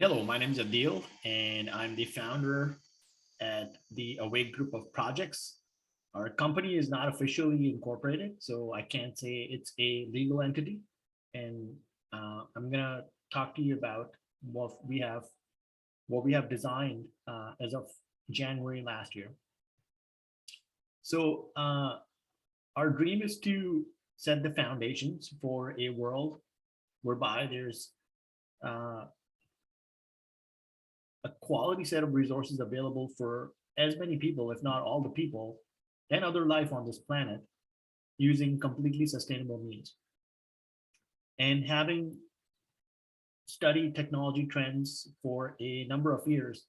Hello, my name is Adil, and I'm the founder at the Awake Group of Projects. Our company is not officially incorporated, so I can't say it's a legal entity. And I'm gonna talk to you about what we have designed as of January last year. So our dream is to set the foundations for a world whereby there's uh, a quality set of resources available for as many people, if not all the people, and other life on this planet using completely sustainable means. And having studied technology trends for a number of years,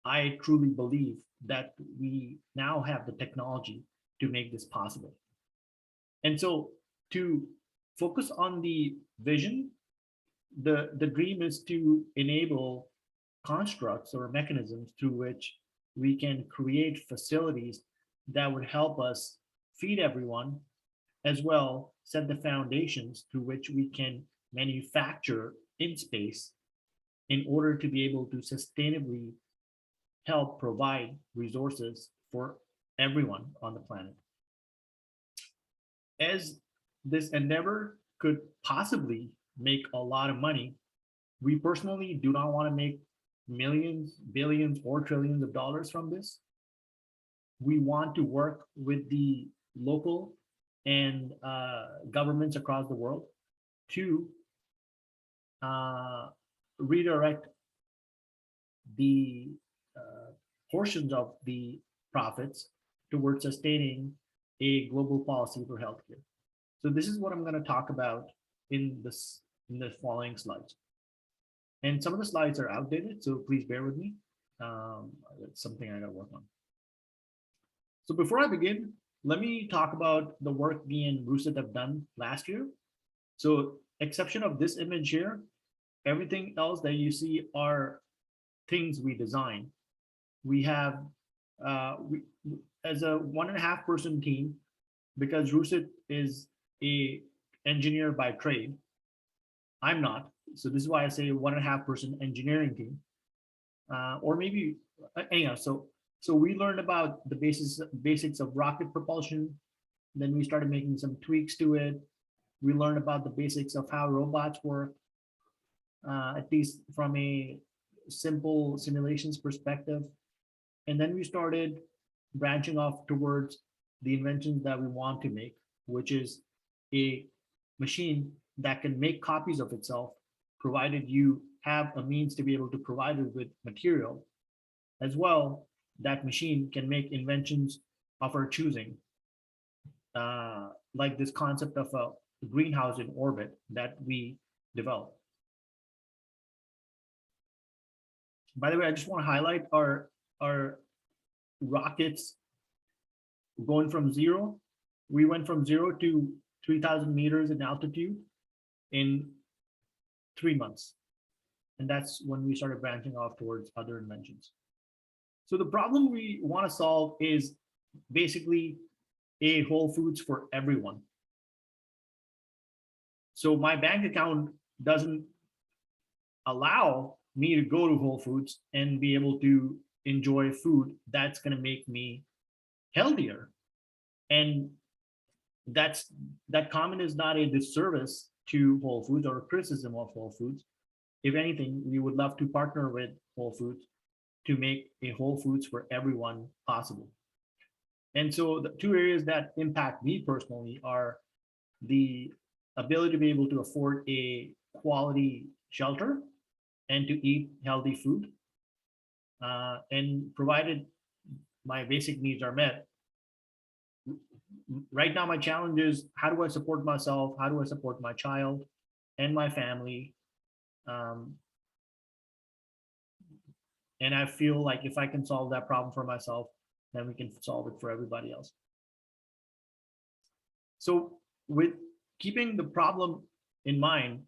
I truly believe that we now have the technology to make this possible. And so to focus on the vision, the dream is to enable constructs or mechanisms through which we can create facilities that would help us feed everyone, as well set the foundations through which we can manufacture in space in order to be able to sustainably help provide resources for everyone on the planet. As this endeavor could possibly make a lot of money, we personally do not want to make millions, billions, or trillions of dollars from this. We want to work with the local and governments across the world to uh, redirect the portions of the profits towards sustaining a global policy for healthcare. So this is what I'm going to talk about in the following slides. And some of the slides are outdated, so please bear with me. It's something I got to work on. So before I begin, let me talk about the work me and Rusit have done last year. So exception of this image here, everything else that you see are things we design. We have, we, as a 1.5 person team, because Rusit is a engineer by trade, I'm not. So this is why I say 1.5 person engineering team, or maybe anyhow. So we learned about the basics of rocket propulsion. Then we started making some tweaks to it. We learned about the basics of how robots work, at least from a simple simulations perspective. And then we started branching off towards the inventions that we want to make, which is a machine that can make copies of itself, provided you have a means to be able to provide it with material. As well, that machine can make inventions of our choosing, like this concept of a greenhouse in orbit that we developed. By the way, I just want to highlight our rockets going from zero. We went from 0 to 3,000 meters in altitude in 3 months. And that's when we started branching off towards other inventions. So the problem we want to solve is basically a Whole Foods for everyone. So my bank account doesn't allow me to go to Whole Foods and be able to enjoy food that's going to make me healthier. And that comment is not a disservice to Whole Foods or a criticism of Whole Foods. If anything, we would love to partner with Whole Foods to make a Whole Foods for everyone possible. And so the two areas that impact me personally are the ability to be able to afford a quality shelter and to eat healthy food. And provided my basic needs are met, right now my challenge is, how do I support myself? How do I support my child and my family? Um, and I feel like if I can solve that problem for myself, then we can solve it for everybody else. So with keeping the problem in mind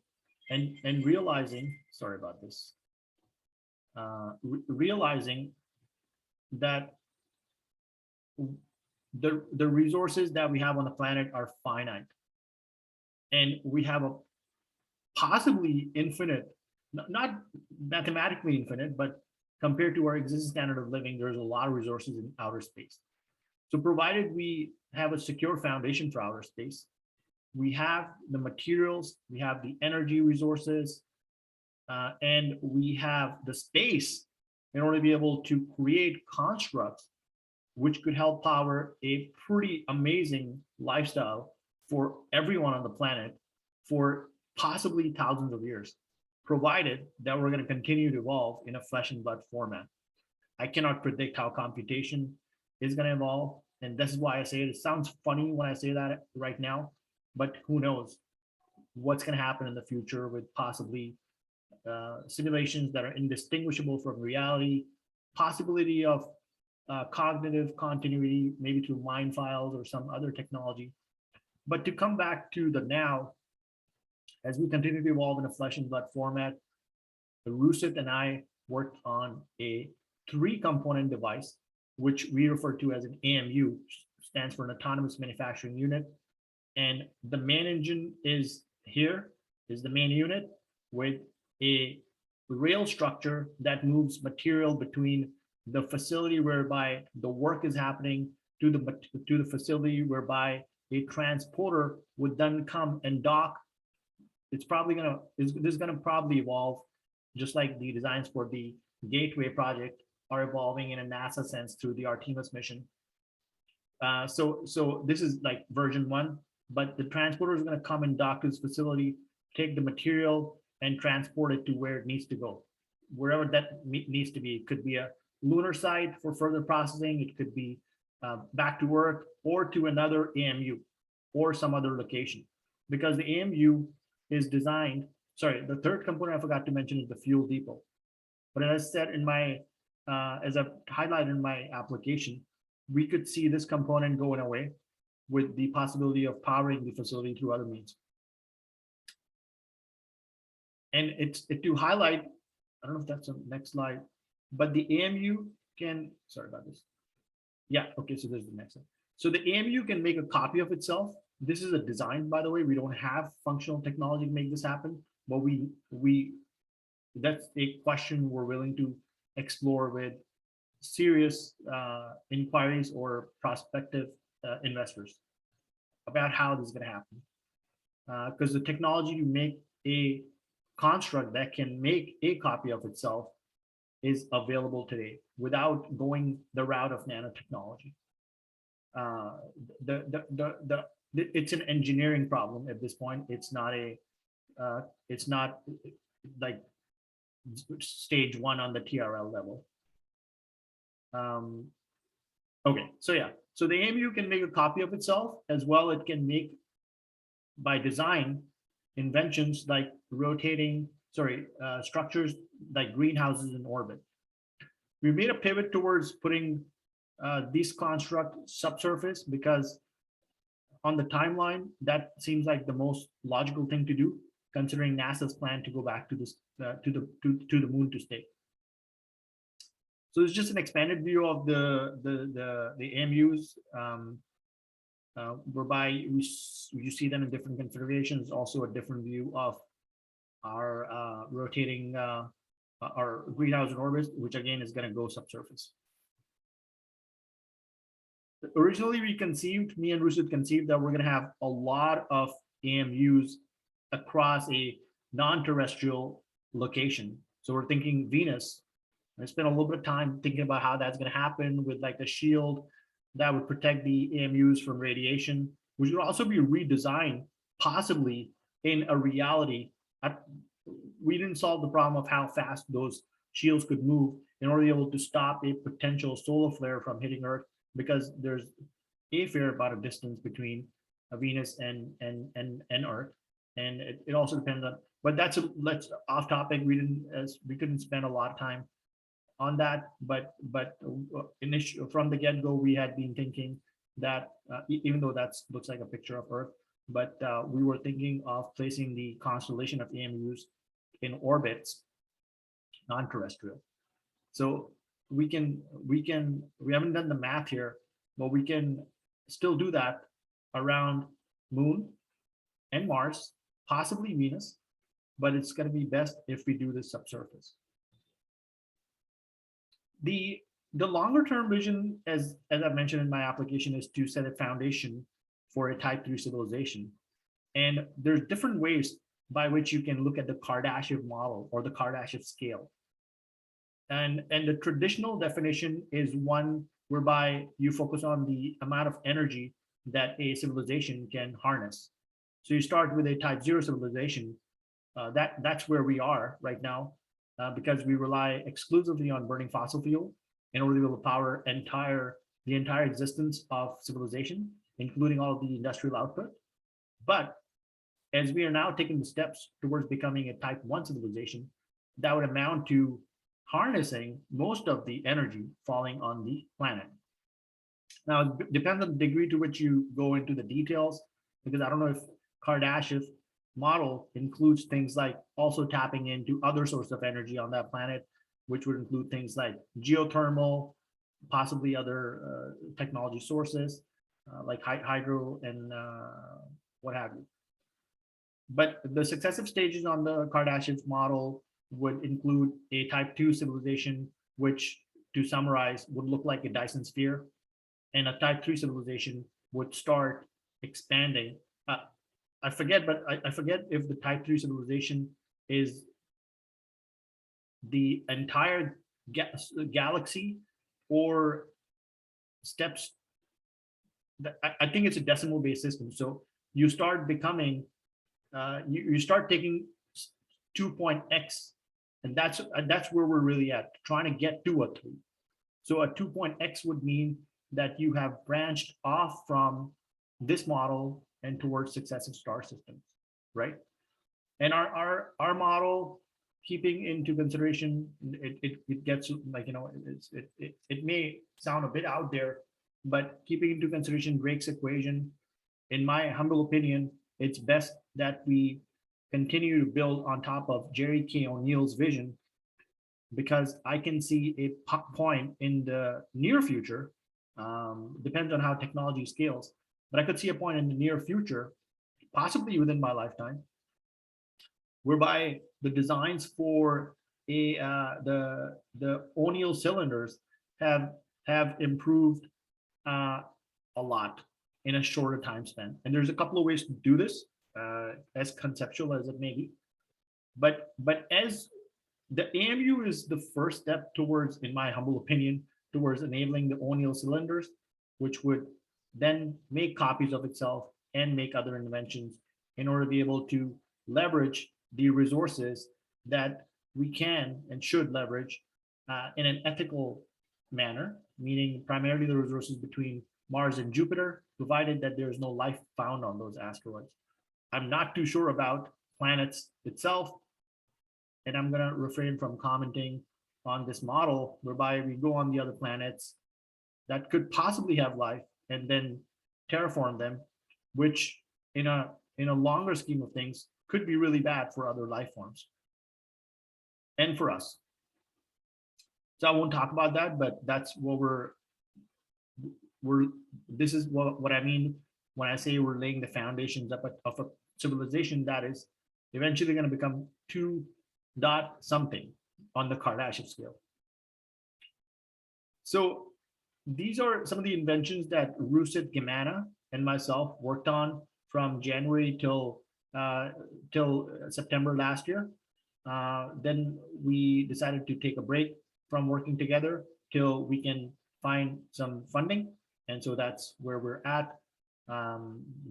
and realizing, sorry about this, realizing that the resources that we have on the planet are finite, and we have a possibly infinite not mathematically infinite, but compared to our existing standard of living, there's a lot of resources in outer space. So provided we have a secure foundation for outer space, we have the materials, we have the energy resources, and we have the space in order to be able to create constructs which could help power a pretty amazing lifestyle for everyone on the planet for possibly thousands of years, provided that we're going to continue to evolve in a flesh and blood format. I cannot predict how computation is going to evolve. And this is why I say it. It sounds funny when I say that right now, but who knows what's going to happen in the future with possibly simulations that are indistinguishable from reality, possibility of cognitive continuity, maybe through mind files or some other technology. But to come back to the now, as we continue to evolve in a flesh and blood format, Rusip and I worked on a 3-component device, which we refer to as an AMU, stands for an autonomous manufacturing unit. And the main engine is here, is the main unit with a rail structure that moves material between the facility whereby the work is happening to the facility whereby a transporter would then come and dock. This is gonna probably evolve, just like the designs for the Gateway project are evolving in a NASA sense through the Artemis mission. So this is like version 1, but the transporter is going to come and dock to this facility, take the material and transport it to where it needs to go, wherever that needs to be. It could be a lunar site for further processing. It could be back to work or to another AMU or some other location, because the AMU is designed. Sorry, the third component I forgot to mention is the fuel depot. But as I said in my, as I've highlighted in my application, we could see this component going away with the possibility of powering the facility through other means. And it's to highlight, I don't know if that's the next slide, but the AMU can, sorry about this. Yeah, okay, so there's the next one. So the AMU can make a copy of itself. This is a design, by the way. We don't have functional technology to make this happen, but that's a question we're willing to explore with serious inquiries or prospective investors about how this is going to happen. Because the technology to make a construct that can make a copy of itself is available today without going the route of nanotechnology. It's an engineering problem at this point. It's not like stage 1 on the TRL level. Okay, so yeah, so the AMU can make a copy of itself as well. It can make, by design, inventions like structures like greenhouses in orbit. We made a pivot towards putting these constructs subsurface because on the timeline, that seems like the most logical thing to do, considering NASA's plan to go back to this to the moon to stay. So it's just an expanded view of the AMUs, whereby you see them in different configurations. Also a different view of our rotating our greenhouse in orbit, which again is going to go subsurface. Originally, me and Rusip conceived that we're going to have a lot of AMUs across a non-terrestrial location. So we're thinking Venus. I spent a little bit of time thinking about how that's going to happen with like a shield that would protect the AMUs from radiation, which would also be redesigned possibly in a reality. We didn't solve the problem of how fast those shields could move in order to be able to stop a potential solar flare from hitting Earth, because there's a fair amount of distance between Venus and Earth, and it also depends on. But that's off topic. We couldn't spend a lot of time on that, but from the get-go, we had been thinking that even though that looks like a picture of Earth, but we were thinking of placing the constellation of AMUs in orbits, non-terrestrial. So we haven't done the math here, but we can still do that around Moon and Mars, possibly Venus, but it's going to be best if we do this subsurface. The longer term vision, as I mentioned in my application, is to set a foundation for a type 3 civilization. And there's different ways by which you can look at the Kardashev model or the Kardashev scale. And the traditional definition is one whereby you focus on the amount of energy that a civilization can harness. So you start with a type 0 civilization. That's where we are right now, because we rely exclusively on burning fossil fuel in order to be able to power the entire existence of civilization, including all of the industrial output. But as we are now taking the steps towards becoming a type 1 civilization, that would amount to harnessing most of the energy falling on the planet. Now, it depends on the degree to which you go into the details, because I don't know if Kardashev model includes things like also tapping into other sources of energy on that planet, which would include things like geothermal, possibly other technology sources like hydro and what have you. But the successive stages on the Kardashev model would include a type 2 civilization, which, to summarize, would look like a Dyson sphere. And a type 3 civilization would start expanding. I forget if the type 3 civilization is the entire galaxy or steps. I think it's a decimal based system. So you start becoming, you start taking 2.x, and that's where we're really at, trying to get to a 3. So a 2.x would mean that you have branched off from this model and towards successive star systems, right? And our model, keeping into consideration, it gets like, it may sound a bit out there, but keeping into consideration Drake's equation, in my humble opinion, it's best that we continue to build on top of Jerry K. O'Neill's vision, because I can see a point in the near future, depends on how technology scales, but I could see a point in the near future, possibly within my lifetime, whereby the designs for the O'Neill cylinders have improved a lot in a shorter time span. And there's a couple of ways to do this, as conceptual as it may be. But as the AMU is the first step towards, in my humble opinion, towards enabling the O'Neill cylinders, which would then make copies of itself and make other inventions in order to be able to leverage the resources that we can and should leverage in an ethical manner, meaning primarily the resources between Mars and Jupiter, provided that there's no life found on those asteroids. I'm not too sure about planets itself, and I'm going to refrain from commenting on this model whereby we go on the other planets that could possibly have life and then terraform them, which in a longer scheme of things could be really bad for other life forms and for us. So I won't talk about that, but that's what this is what I mean when I say we're laying the foundations of a civilization that is eventually going to become 2 dot something on the Kardashev scale. So these are some of the inventions that Rusit Gemana and myself worked on from January till September last year. Then we decided to take a break from working together till we can find some funding. And so that's where we're at.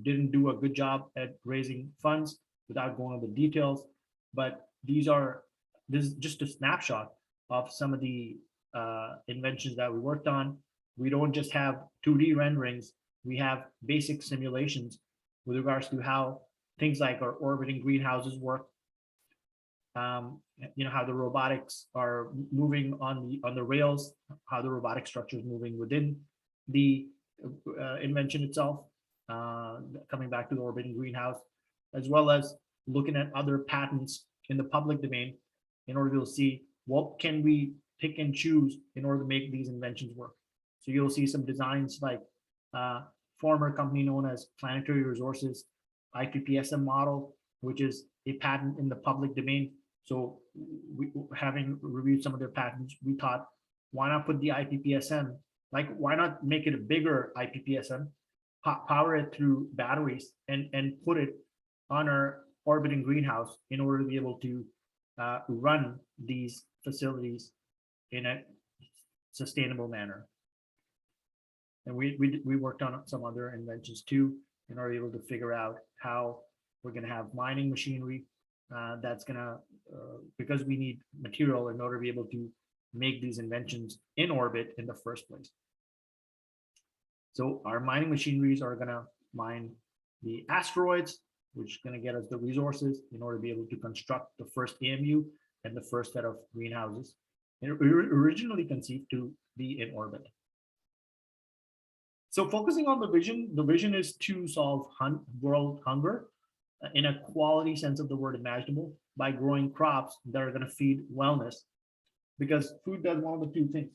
Didn't do a good job at raising funds without going over the details, but this is just a snapshot of some of the inventions that we worked on. We don't just have 2D renderings, we have basic simulations with regards to how things like our orbiting greenhouses work, how the robotics are moving on the rails, how the robotic structure is moving within the invention itself, coming back to the orbiting greenhouse, as well as looking at other patents in the public domain in order to see what can we pick and choose in order to make these inventions work. So you'll see some designs like former company known as Planetary Resources IPPSM model, which is a patent in the public domain. So having reviewed some of their patents, we thought, why not put the IPPSM? Like, why not make it a bigger IPPSM, power it through batteries, and put it on our orbiting greenhouse in order to be able to run these facilities in a sustainable manner. And we worked on some other inventions too, and are able to figure out how we're going to have mining machinery that's going to, because we need material in order to be able to make these inventions in orbit in the first place. So our mining machineries are going to mine the asteroids, which is going to get us the resources in order to be able to construct the first AMU and the first set of greenhouses. And it originally conceived to be in orbit. So focusing on the vision is to solve world hunger in a quality sense of the word imaginable by growing crops that are going to feed wellness, because food does one of the two things.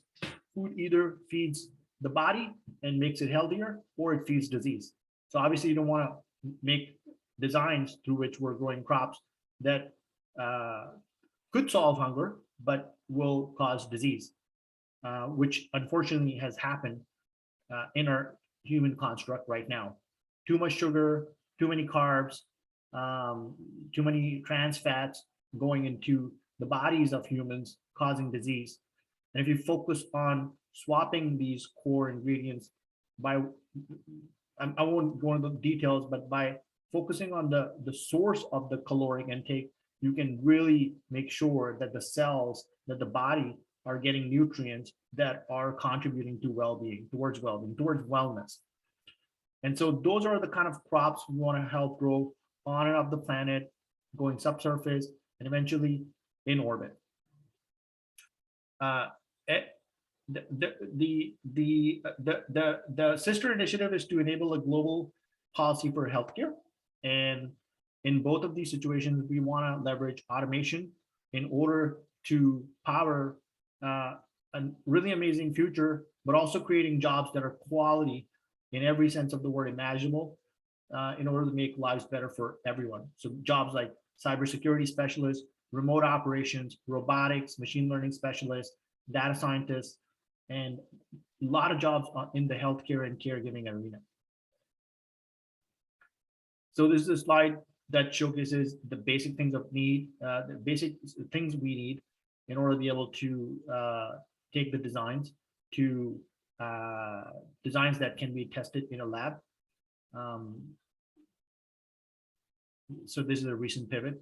Food either feeds the body and makes it healthier, or it feeds disease. So obviously you don't want to make designs through which we're growing crops that could solve hunger, but will cause disease, which unfortunately has happened in our human construct right now. Too much sugar, too many carbs, too many trans fats going into the bodies of humans, causing disease. And if you focus on swapping these core ingredients by, I won't go into the details, but by focusing on the source of the caloric intake, you can really make sure that the cells, that the body are getting nutrients that are contributing to well-being, towards wellness. And so those are the kind of crops we want to help grow on and off the planet, going subsurface, and eventually in orbit. The sister initiative is to enable a global policy for healthcare. And in both of these situations, we want to leverage automation in order to power a really amazing future, but also creating jobs that are quality in every sense of the word imaginable, in order to make lives better for everyone. So jobs like cybersecurity specialists, remote operations, robotics, machine learning specialists, data scientists, and a lot of jobs in the healthcare and caregiving arena. So this is a slide that showcases the basic things of need, the basic things we need in order to be able to take the designs to designs that can be tested in a lab. So this is a recent pivot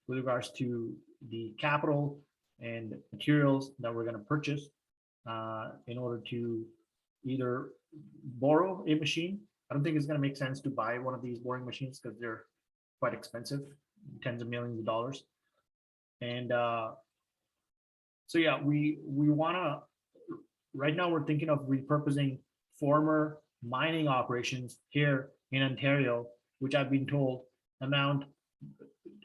with regards to the capital and materials that we're going to purchase in order to either borrow a machine. I don't think it's going to make sense to buy one of these boring machines because they're quite expensive, tens of millions of dollars. And so yeah, we want to, right now we're thinking of repurposing former mining operations here in Ontario, which I've been told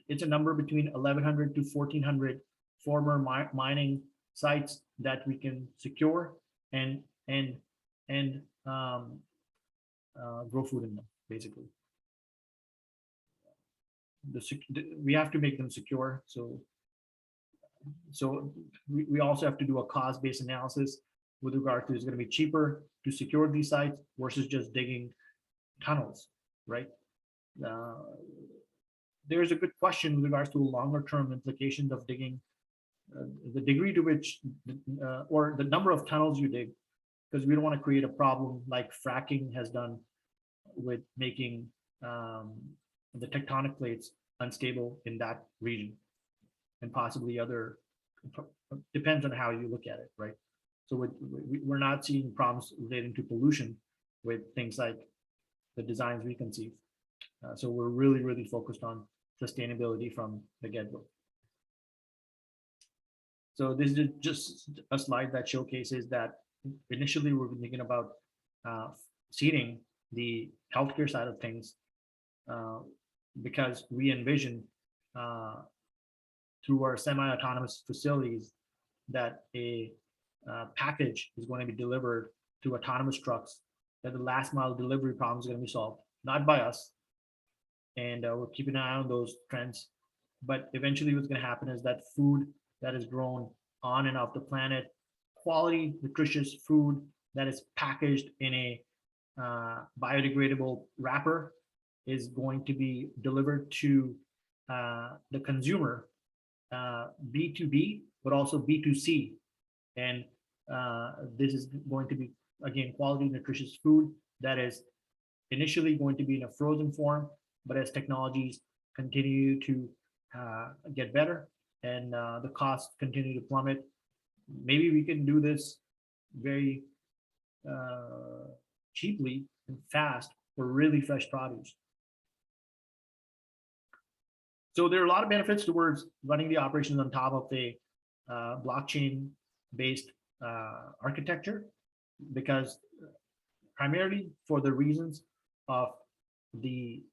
it's a number between 1,100 to 1,400 former mining sites that we can secure and grow food in them, basically. We have to make them secure. So we also have to do a cost-based analysis with regard to, is it going to be cheaper to secure these sites versus just digging tunnels, right? There's a good question with regards to longer-term implications of digging, the degree to which, or the number of tunnels you dig, because we don't want to create a problem like fracking has done with making the tectonic plates unstable in that region, and possibly other, depends on how you look at it, right? So we're not seeing problems relating to pollution with things like the designs we conceive. So we're really, really focused on sustainability from the get-go. So this is just a slide that showcases that initially we're thinking about seeding the healthcare side of things, because we envision through our semi-autonomous facilities that a package is going to be delivered to autonomous trucks, that the last mile delivery problem is going to be solved, not by us. And we're keeping an eye on those trends but eventually what's going to happen is that food that is grown on and off the planet, quality, nutritious food that is packaged in a biodegradable wrapper is going to be delivered to the consumer, B2B, but also B2C. And this is going to be, again, quality, nutritious food that is initially going to be in a frozen form, but as technologies continue to get better and the costs continue to plummet, maybe we can do this very cheaply and fast for really fresh produce. So there are a lot of benefits towards running the operations on top of a blockchain-based architecture, because primarily for the reasons of the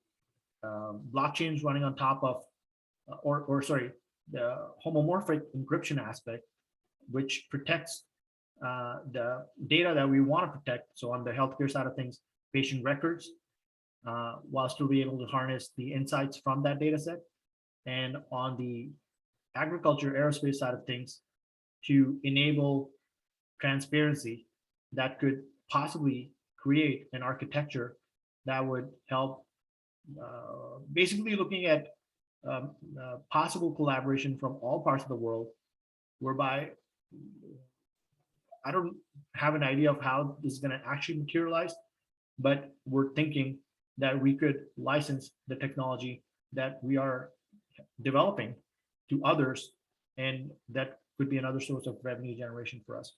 blockchains running on top of, or sorry, the homomorphic encryption aspect, which protects the data that we want to protect. So on the healthcare side of things, patient records, while still be able to harness the insights from that data set. And on the agriculture aerospace side of things, to enable transparency that could possibly create an architecture that would help basically looking at possible collaboration from all parts of the world, whereby I don't have an idea of how this is going to actually materialize, but we're thinking that we could license the technology that we are developing to others, and that could be another source of revenue generation for us.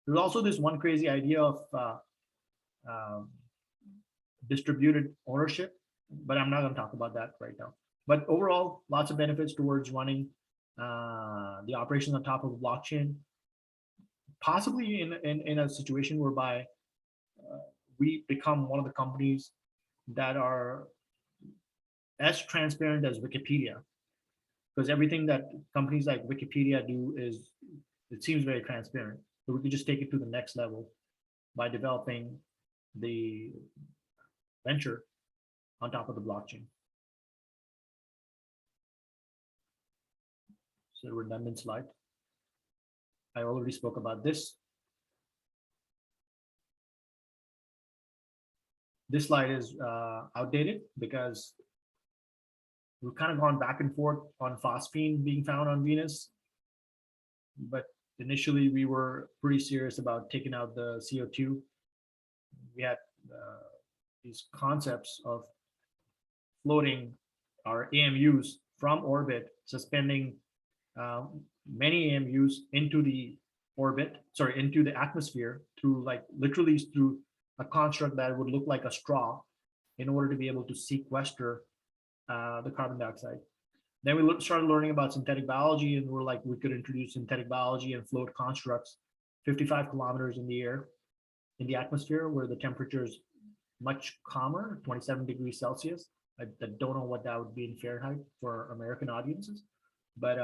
There's also this one crazy idea of distributed ownership, but I'm not going to talk about that right now. But overall, lots of benefits towards running the operations on top of the blockchain, possibly in a situation whereby we become one of the companies that are as transparent as Wikipedia, because everything that companies like Wikipedia do is, it seems very transparent. So we could just take it to the next level by developing the venture on top of the blockchain. So redundant slide. I already spoke about this. This slide is outdated because we've kind of gone back and forth on phosphine being found on Venus. But initially we were pretty serious about taking out the CO2. We had these concepts of floating our AMUs from orbit, suspending many AMUs into the orbit, sorry, into the atmosphere through, like, literally through a construct that would look like a straw in order to be able to sequester the carbon dioxide. Then we started learning about synthetic biology, and we're like, we could introduce synthetic biology and float constructs 55 kilometers in the air, in the atmosphere, where the temperature is much calmer, 27 degrees Celsius. I don't know what that would be in Fahrenheit for American audiences, but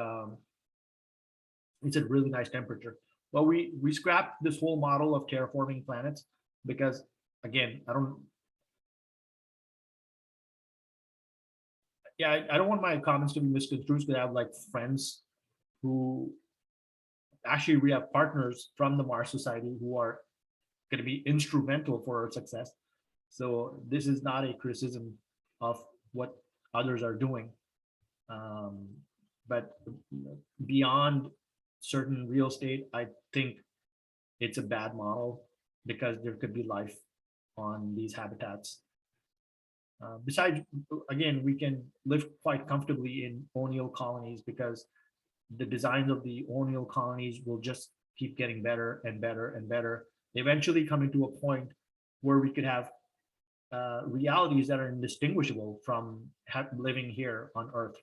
it's a really nice temperature. Well, we scrapped this whole model of terraforming planets because, again, I don't want my comments to be misconstrued, because I have like friends who actually, we have partners from the Mars Society who are going to be instrumental for our success. So this is not a criticism of what others are doing. But beyond certain real estate, I think it's a bad model, because there could be life on these habitats. Besides, again, we can live quite comfortably in O'Neill colonies, because the designs of the O'Neill colonies will just keep getting better and better and better, eventually coming to a point where we could have realities that are indistinguishable from living here on Earth,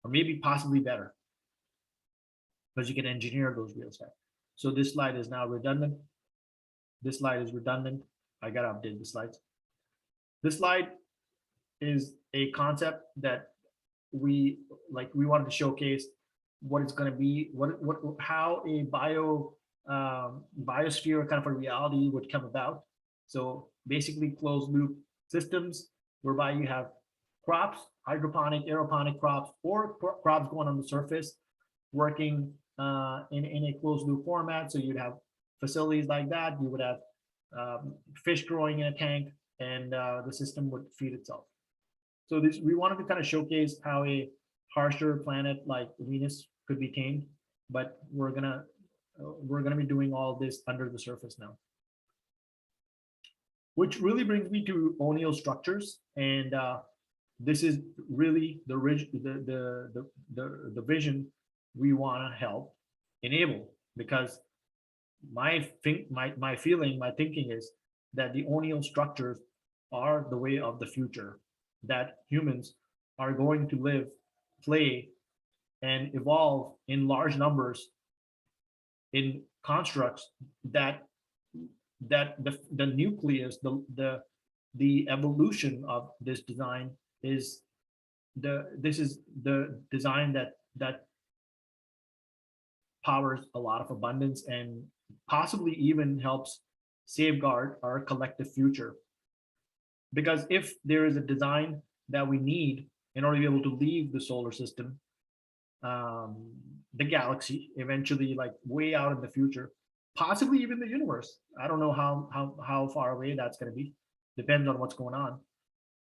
or maybe possibly better, because you can engineer those real estate. So this slide is now redundant. This slide is redundant. I gotta update the slides. This slide is a concept that we wanted to showcase what it's going to be, how a biosphere kind of a reality would come about. So basically closed loop systems, whereby you have crops, hydroponic, aeroponic crops, or crops going on the surface, working in a closed loop format. So you'd have facilities like that. You would have fish growing in a tank, and the system would feed itself. So this, we wanted to kind of showcase how a harsher planet like Venus could be tamed, but we're gonna be doing all this under the surface now. Which really brings me to O'Neill structures, and this is really the vision we want to help enable, because my feeling, my thinking is that the O'Neill structures are the way of the future, that humans are going to live, play, and evolve in large numbers in constructs that the nucleus, the evolution of this design is this is the design that powers a lot of abundance and possibly even helps safeguard our collective future. Because if there is a design that we need in order to be able to leave the solar system, the galaxy, eventually, like way out in the future, possibly even the universe. I don't know how far away that's going to be. Depends on what's going on.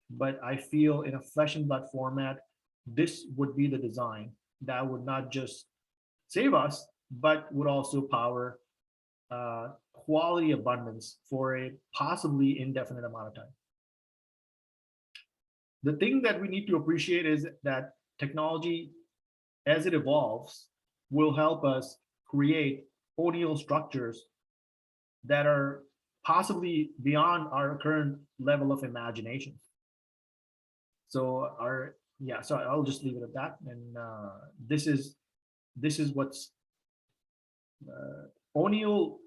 But I feel in a flesh and blood format, this would be the design that would not just save us, but would also power quality abundance for a possibly indefinite amount of time. The thing that we need to appreciate is that technology, as it evolves, will help us create O'Neill structures that are possibly beyond our current level of imagination. So so I'll just leave it at that. And this is what's O'Neill,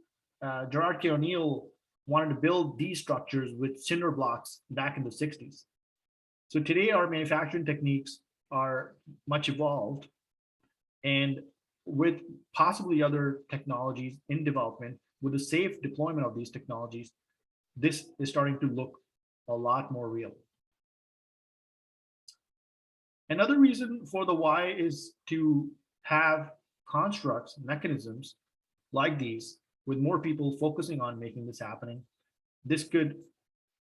Gerard K. O'Neill wanted to build these structures with cinder blocks back in the 60s. So today our manufacturing techniques are much evolved, and with possibly other technologies in development, with the safe deployment of these technologies, this is starting to look a lot more real. Another reason for the why is to have constructs, mechanisms like these, with more people focusing on making this happening. This could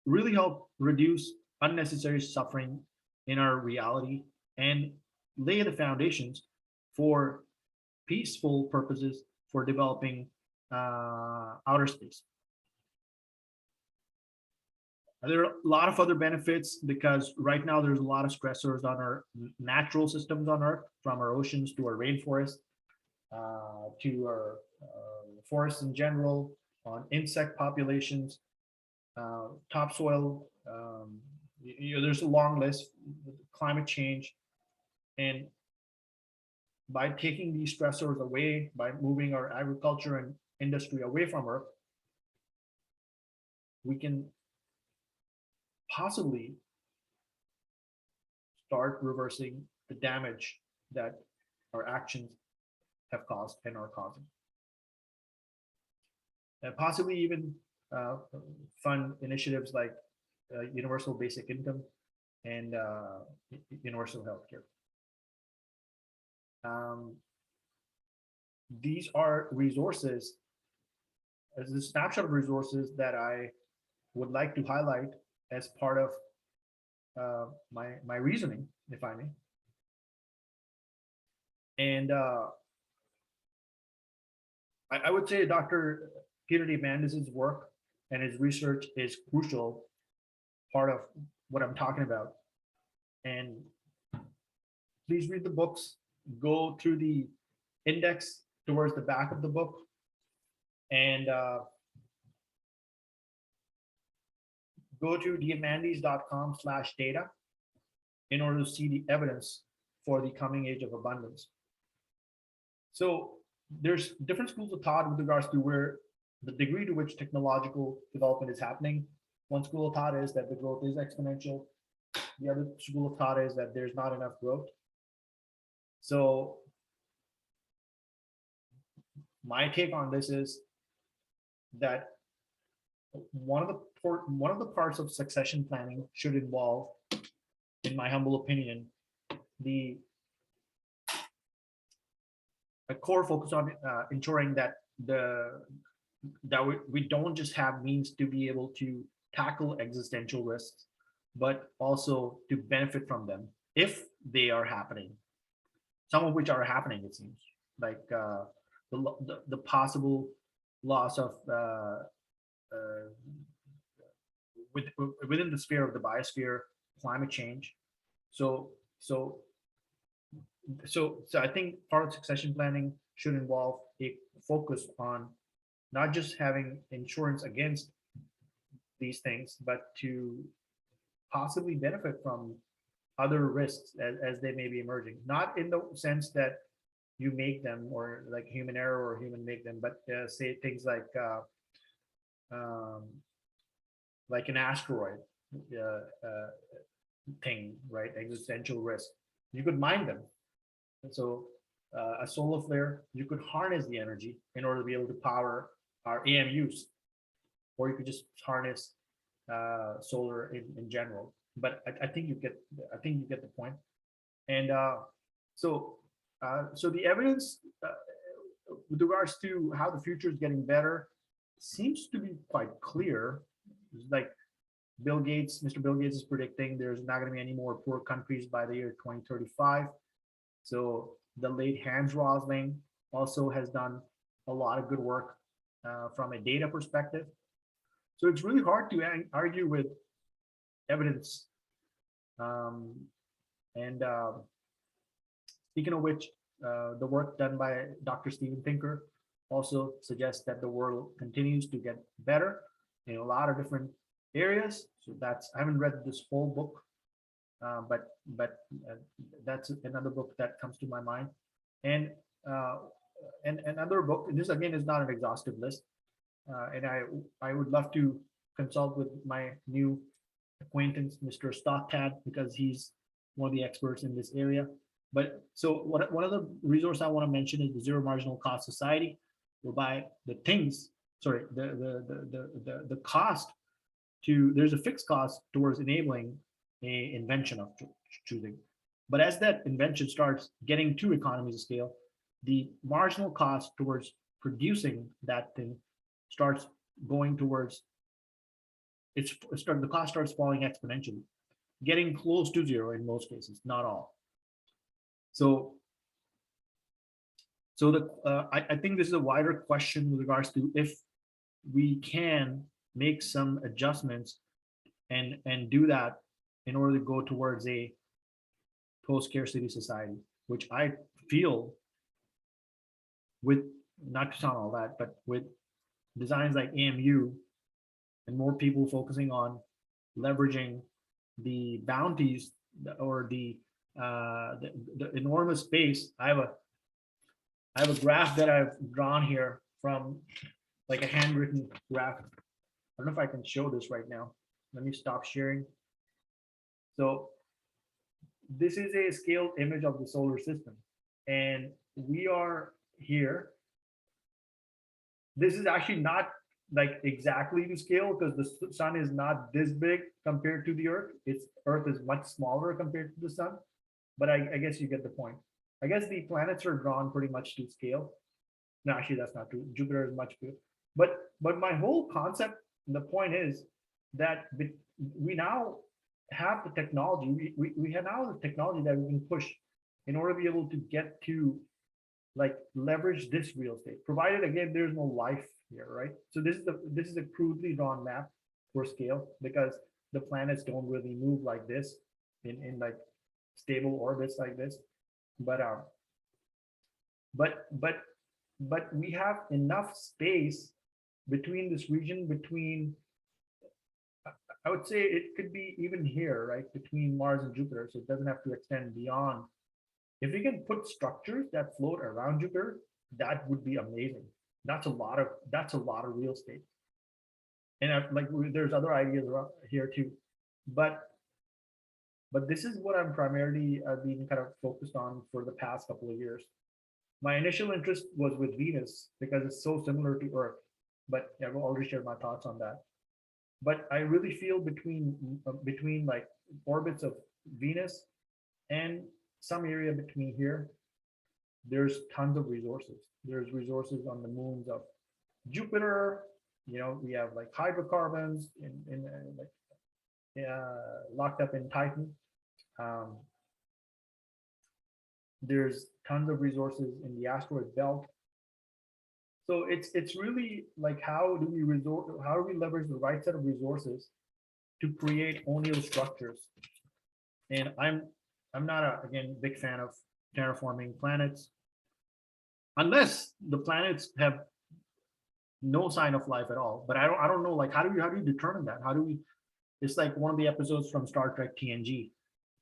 really help reduce unnecessary suffering in our reality and lay the foundations for peaceful purposes for developing outer space. There are a lot of other benefits, because right now there's a lot of stressors on our natural systems on Earth, from our oceans to our rainforests, to our forests in general, on insect populations, topsoil. There's a long list. Climate change, and by taking these stressors away, by moving our agriculture and industry away from Earth, we can possibly start reversing the damage that our actions have caused and are causing. And possibly even fund initiatives like universal basic income and universal healthcare. These are resources, as a snapshot of resources that I would like to highlight as part of my reasoning, if I may. And I would say Dr. Peter Diamandis' work and his research is crucial part of what I'm talking about. And please read the books, go through the index towards the back of the book, and go to diamandis.com/data in order to see the evidence for the coming age of abundance. So there's different schools of thought with regards to where the degree to which technological development is happening. One school of thought is that the growth is exponential. The other school of thought is that there's not enough growth. So my take on this is that one of the parts of succession planning should involve in my humble opinion, the a core focus on ensuring that we don't just have means to be able to tackle existential risks, but also to benefit from them if they are happening. Some of which are happening, it seems, like the possible loss of with, within the sphere of the biosphere, climate change. So so so I think part of succession planning should involve a focus on not just having insurance against these things, but to possibly benefit from other risks as they may be emerging. Not in the sense that you make them or like human error or human make them, but say things um, like an asteroid thing, right? Existential risk. You could mine them. And so a solar flare, you could harness the energy in order to be able to power our AMUs, or you could just harness solar in general. But I think you get, I think you get the point. And so so the evidence with regards to how the future is getting better seems to be quite clear. Like Mr. Bill Gates is predicting there's not going to be any more poor countries by the year 2035. So the late Hans Rosling also has done a lot of good work from a data perspective. So it's really hard to argue with evidence. Um, and speaking of which, the work done by Dr. Steven Pinker also suggests that the world continues to get better in a lot of different areas. So that's, I haven't read this whole book, but that's another book that comes to my mind. And and another book, and this again is not an exhaustive list, and I would love to consult with my new acquaintance, Mr. Stocktad, because he's one of the experts in this area. But so one of the resources I want to mention is the Zero Marginal Cost Society, whereby the things, sorry, the cost to, there's a fixed cost towards enabling a invention of choosing. But as that invention starts getting to economies of scale, the marginal cost towards producing that thing starts going towards, the cost starts falling exponentially, getting close to zero in most cases, not all. So I think this is a wider question with regards to if we can make some adjustments and do that in order to go towards a post-scarcity society, which I feel with, not to sound all that, but with designs like AMU and more people focusing on leveraging the bounties or the enormous space. I have a graph that I've drawn here from like a handwritten graph. I don't know if I can show this right now. Let me stop sharing. So this is a scaled image of the solar system, and we are here. This is actually not like exactly to scale because the sun is not this big compared to the earth. Earth is much smaller compared to the sun, but I guess you get the point. I guess the planets are drawn pretty much to scale. No, actually that's not true. Jupiter is much bigger. But my whole concept, the point is that we now have the technology. We have now the technology that we can push in order to be able to get to like leverage this real estate, provided again there's no life here, right? So this is a crudely drawn map for scale because the planets don't really move like this in like stable orbits like this, but we have enough space between this region, between, I would say it could be even here, right, between Mars and Jupiter, so it doesn't have to extend beyond. If we can put structures that float around Jupiter, that would be amazing. That's a lot of real estate. And there's other ideas around here too, but this is what I'm primarily being kind of focused on for the past couple of years. My initial interest was with Venus because it's so similar to Earth, but I've already shared my thoughts on that. But I really feel between like orbits of Venus, and some area between here, there's tons of resources. There's resources on the moons of Jupiter. You know, we have like hydrocarbons in like locked up in Titan. Um, there's tons of resources in the asteroid belt. So it's really like how do we leverage the right set of resources to create O'Neill structures? And I'm not a again big fan of terraforming planets unless the planets have no sign of life at all. But I don't know, like how do you determine that? How do we? It's like one of the episodes from Star Trek TNG,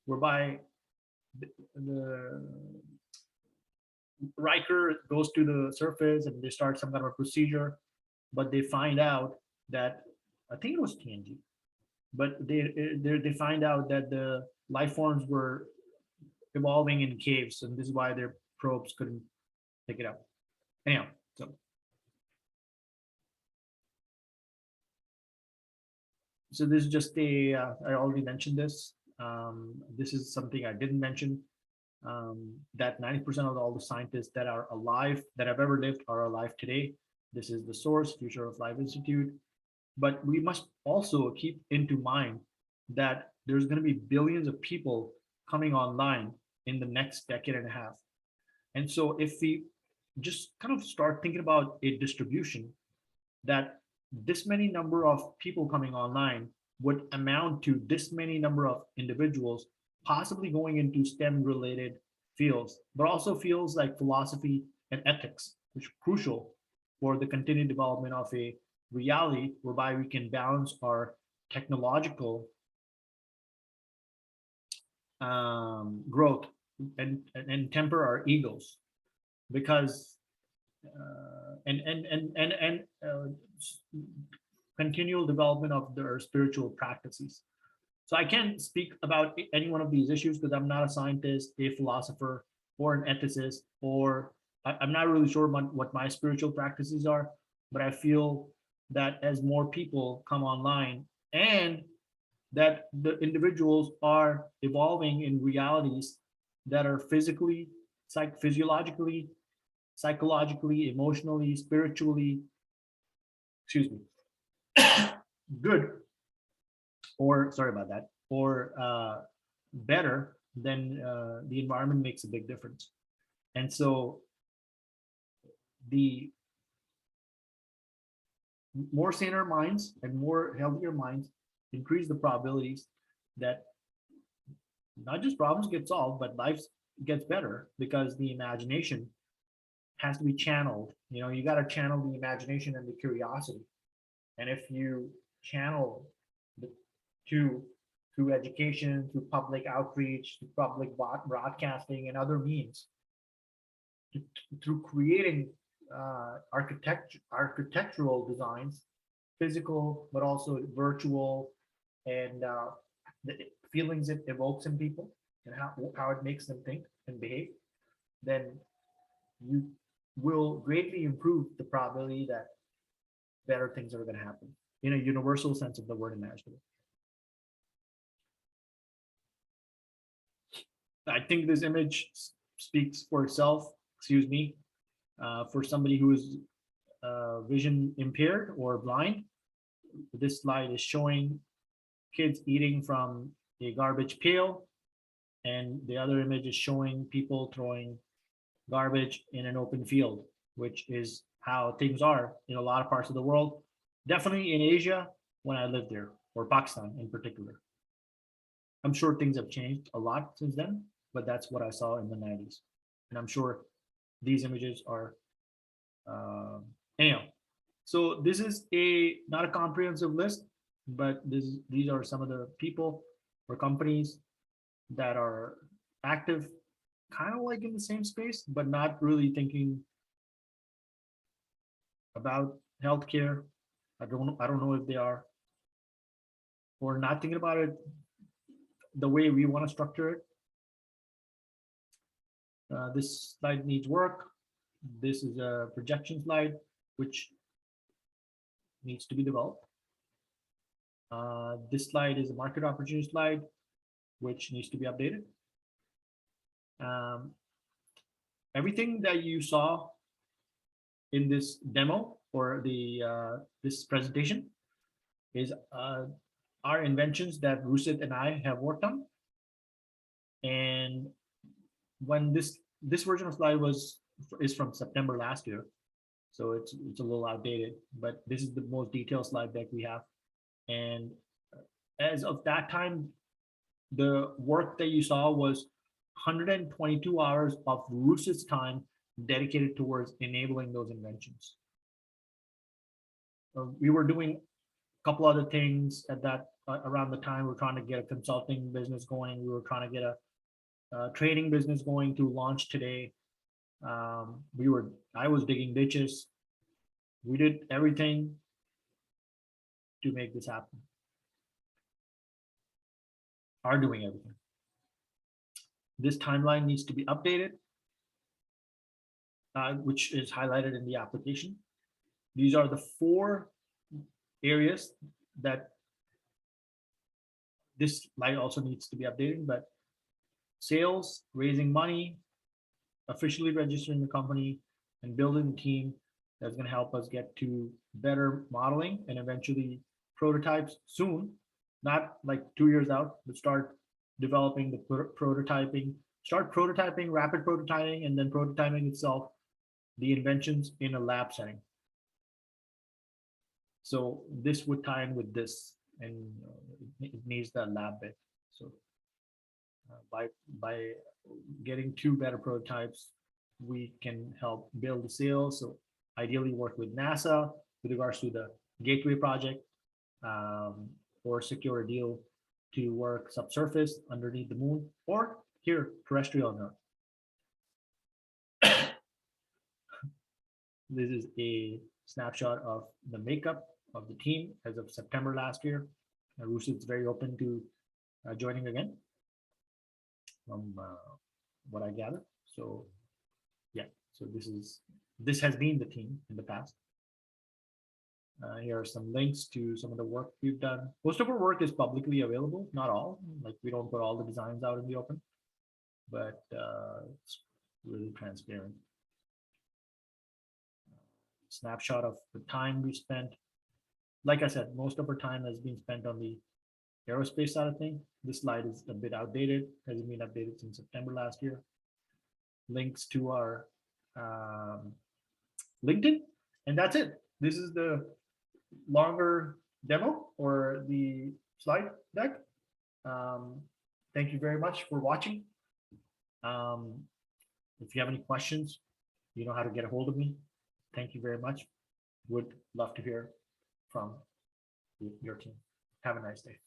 whereby the Riker goes to the surface and they start some kind of a procedure, but they find out that I think it was TNG, but they find out that the life forms were evolving in caves, and this is why their probes couldn't pick it up. Anyhow, so this is just I already mentioned this. This is something I didn't mention. That 90% of all the scientists that are alive, that have ever lived, are alive today. This is the source, Future of Life Institute. But we must also keep into mind that there's going to be billions of people coming online in the next decade and a half. And so if we just kind of start thinking about a distribution, that this many number of people coming online would amount to this many number of individuals possibly going into STEM related fields, but also fields like philosophy and ethics, which are crucial for the continued development of a reality whereby we can balance our technological growth and temper our egos, because continual development of their spiritual practices. So I can't speak about any one of these issues because I'm not a scientist, a philosopher, or an ethicist, or I'm not really sure what my spiritual practices are. But I feel that as more people come online and that the individuals are evolving in realities that are physically, physiologically, psychologically, emotionally, spiritually, excuse me, good, or sorry about that, or better, then the environment makes a big difference. And so the more saner minds and more healthier minds increase the probabilities that not just problems get solved, but life gets better, because the imagination has to be channeled. You know, you got to channel the imagination and the curiosity. And if you channel the two through education, through public outreach, through public broadcasting, and other means, through creating architectural designs, physical, but also virtual, and the feelings it evokes in people and how it makes them think and behave, then you will greatly improve the probability that better things are going to happen in a universal sense of the word imaginable. I think this image speaks for itself, excuse me, for somebody who is vision impaired or blind. This slide is showing kids eating from a garbage pail, and the other image is showing people throwing garbage in an open field, which is how things are in a lot of parts of the world. Definitely in Asia when I lived there, or Pakistan in particular. I'm sure things have changed a lot since then, but that's what I saw in the 90s. And I'm sure these images are anyhow. So this is not a comprehensive list, but these are some of the people or companies that are active, kind of like in the same space, but not really thinking about healthcare. I don't know if they are, or not thinking about it the way we want to structure it. This slide needs work. This is a projection slide, which needs to be developed. This slide is a market opportunity slide. which needs to be updated. Everything that you saw in this demo or the this presentation is our inventions that Rusit and I have worked on. And when this version of slide is from September last year, so it's a little outdated, but this is the most detailed slide deck we have. And as of that time, the work that you saw was 122 hours of Rusit's time dedicated towards enabling those inventions. We were doing a couple other things at that around the time. We were trying to get a consulting business going. We were trying to get a trading business going to launch today. I was digging ditches. We did everything to make this happen. Are doing everything. This timeline needs to be updated, which is highlighted in the application. These are the 4 areas that this slide also needs to be updated, but sales, raising money, officially registering the company, and building the team that's going to help us get to better modeling and eventually prototypes soon, not like 2 years out, but start developing the prototyping, start prototyping, rapid prototyping, and then prototyping itself, the inventions in a lab setting. So this would tie in with this, and it needs that lab bit. So by getting 2 better prototypes, we can help build the sales. So ideally work with NASA with regards to the Gateway project, or secure a deal to work subsurface underneath the moon, or here terrestrial on Earth. This is a snapshot of the makeup of the team as of September last year. Rusit is very open to joining again, from what I gather. So yeah, so this has been the team in the past. Here are some links to some of the work we've done. Most of our work is publicly available, not all. Like, we don't put all the designs out in the open, but it's really transparent. Snapshot of the time we spent. Like I said, most of our time has been spent on the aerospace side of things. This slide is a bit outdated, hasn't been updated since September last year. Links to our LinkedIn, and that's it. This is the longer demo or the slide deck. Thank you very much for watching. If you have any questions, you know how to get a hold of me. Thank you very much. Would love to hear from your team. Have a nice day.